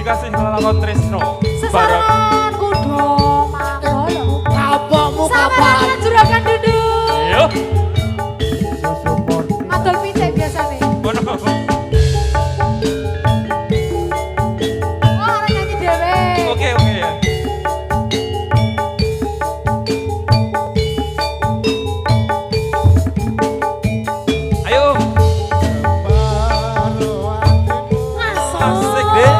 kasih lakon Tresno. Sesaranku dong, mangkolo. Kapokmu Sama kapan? juragan duduk. Iya. Matul pincek biasa nih. Mana? Oh, orang nyanyi dewe. Oke ya. Ayo. Asik deh.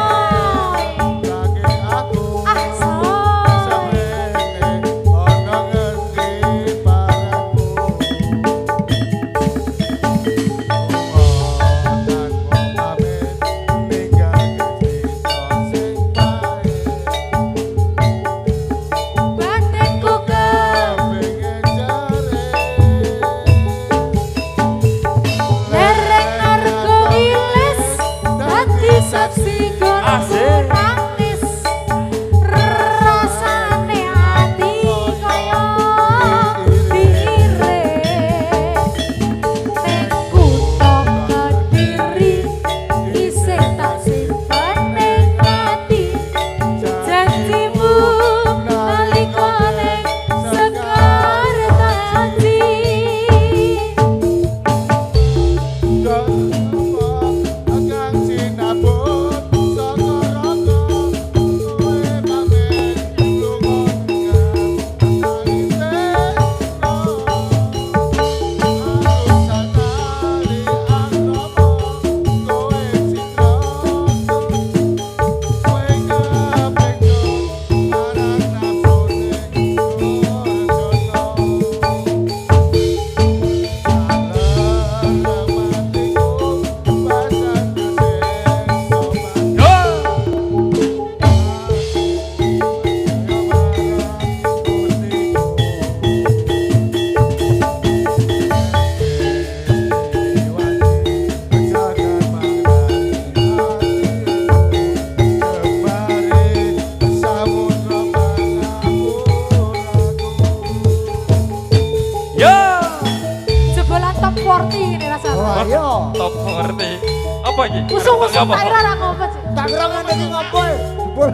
Top 40. Apa iki? Usung-usung tak ira aku apa sih? Tak kira ngene iki ngopo e? Jebul.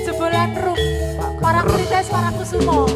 Jebolan rum. Para kritis para kusumo.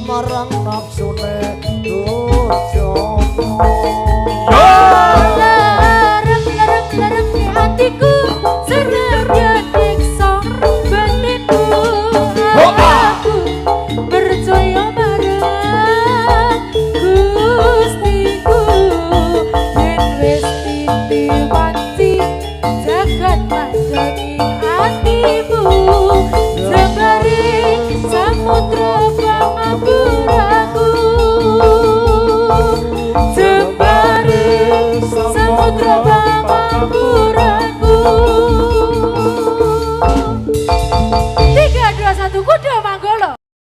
Marang nafsune durjana.